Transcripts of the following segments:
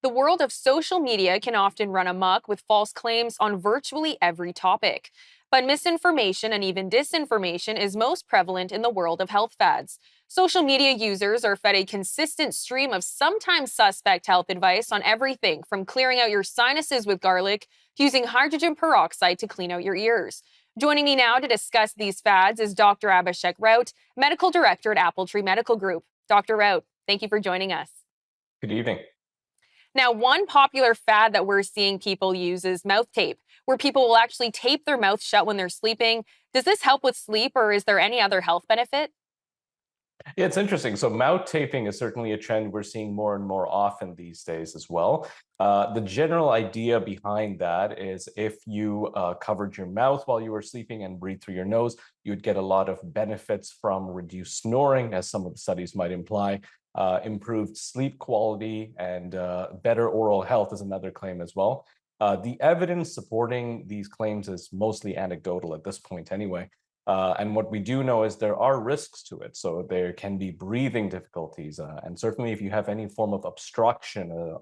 The world of social media can often run amok with false claims on virtually every topic. But misinformation and even disinformation is most prevalent in the world of health fads. Social media users are fed a consistent stream of sometimes suspect health advice on everything from clearing out your sinuses with garlic to using hydrogen peroxide to clean out your ears. Joining me now to discuss these fads is Dr. Abhishek Raut, Medical Director at Appletree Medical Group. Dr. Raut, thank you for joining us. Good evening. Now, one popular fad that we're seeing people use is mouth tape, where people will actually tape their mouth shut when they're sleeping. Does this help with sleep, or is there any other health benefit? Yeah, it's interesting. So mouth taping is certainly a trend we're seeing more and more often these days as well. The general idea behind that is if you covered your mouth while you were sleeping and breathed through your nose, you would get a lot of benefits from reduced snoring, as some of the studies might imply. Improved sleep quality and better oral health is another claim as well. The evidence supporting these claims is mostly anecdotal at this point, anyway. And what we do know is there are risks to it. So there can be breathing difficulties. And certainly, if you have any form of obstruction,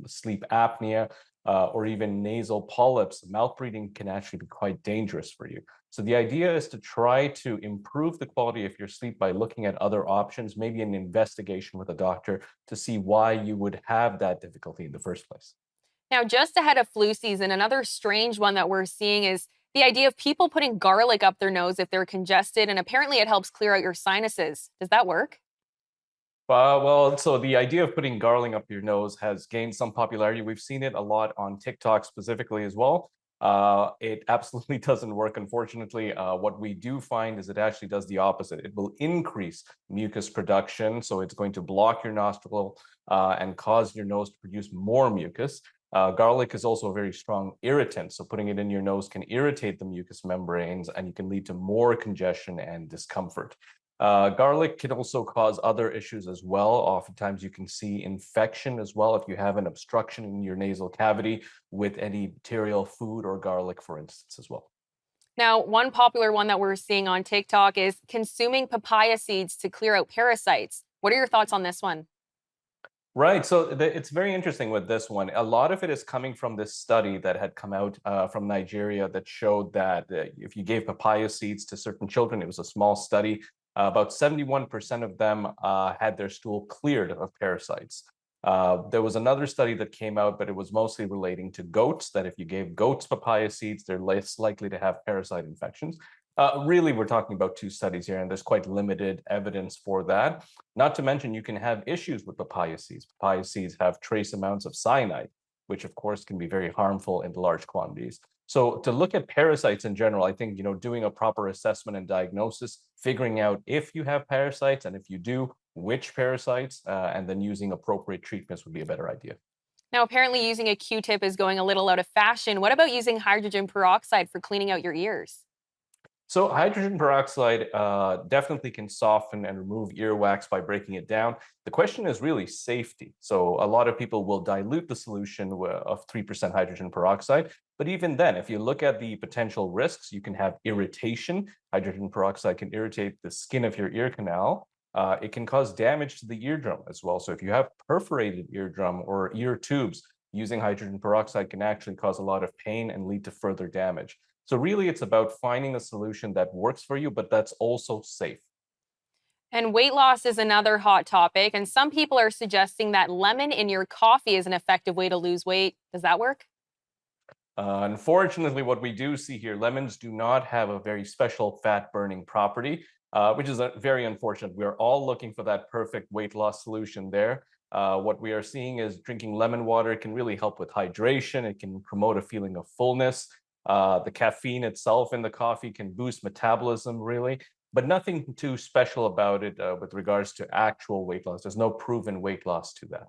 sleep apnea, or even nasal polyps, mouth breathing can actually be quite dangerous for you. So the idea is to try to improve the quality of your sleep by looking at other options, maybe an investigation with a doctor to see why you would have that difficulty in the first place. Now, just ahead of flu season, another strange one that we're seeing is the idea of people putting garlic up their nose if they're congested, and apparently it helps clear out your sinuses. Does that work? So the idea of putting garlic up your nose has gained some popularity. We've seen it a lot on TikTok specifically as well. It absolutely doesn't work, unfortunately. What we do find is it actually does the opposite. It will increase mucus production, so it's going to block your nostril and cause your nose to produce more mucus. Garlic is also a very strong irritant, so putting it in your nose can irritate the mucous membranes and you can lead to more congestion and discomfort. Garlic can also cause other issues as well. Oftentimes, you can see infection as well if you have an obstruction in your nasal cavity with any bacterial food or garlic, for instance, as well. Now, one popular one that we're seeing on TikTok is consuming papaya seeds to clear out parasites. What are your thoughts on this one? Right. So it's very interesting with this one. A lot of it is coming from this study that had come out from Nigeria that showed that if you gave papaya seeds to certain children, it was a small study, about 71% of them had their stool cleared of parasites. There was another study that came out, but it was mostly relating to goats, that if you gave goats papaya seeds, they're less likely to have parasite infections. Really, we're talking about two studies here, and there's quite limited evidence for that. Not to mention, you can have issues with papaya seeds. Papaya seeds have trace amounts of cyanide, which of course can be very harmful in large quantities. So to look at parasites in general, I think doing a proper assessment and diagnosis, figuring out if you have parasites, and if you do, which parasites, and then using appropriate treatments would be a better idea. Now, apparently, using a Q tip is going a little out of fashion. What about using hydrogen peroxide for cleaning out your ears? So hydrogen peroxide definitely can soften and remove earwax by breaking it down. The question is really safety. So a lot of people will dilute the solution of 3% hydrogen peroxide. But even then, if you look at the potential risks, you can have irritation. Hydrogen peroxide can irritate the skin of your ear canal. It can cause damage to the eardrum as well. So if you have perforated eardrum or ear tubes, using hydrogen peroxide can actually cause a lot of pain and lead to further damage. So really, it's about finding a solution that works for you, but that's also safe. And weight loss is another hot topic, and some people are suggesting that lemon in your coffee is an effective way to lose weight. Does that work? Unfortunately, what we do see here, lemons do not have a very special fat burning property, which is very unfortunate. We are all looking for that perfect weight loss solution there. What we are seeing is drinking lemon water can really help with hydration. It can promote a feeling of fullness. The caffeine itself in the coffee can boost metabolism, really, but nothing too special about it with regards to actual weight loss. There's no proven weight loss to that.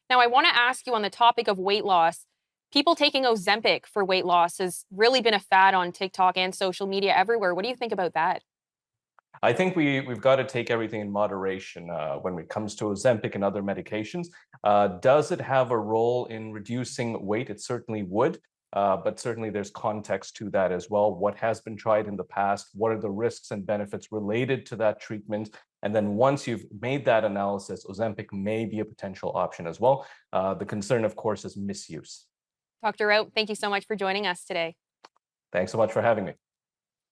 Now, I want to ask you on the topic of weight loss. People taking Ozempic for weight loss has really been a fad on TikTok and social media everywhere. What do you think about that? I think we've got to take everything in moderation when it comes to Ozempic and other medications. Does it have a role in reducing weight? It certainly would. But certainly there's context to that as well. What has been tried in the past? What are the risks and benefits related to that treatment? And then once you've made that analysis, Ozempic may be a potential option as well. The concern, of course, is misuse. Dr. Raut, thank you so much for joining us today. Thanks so much for having me.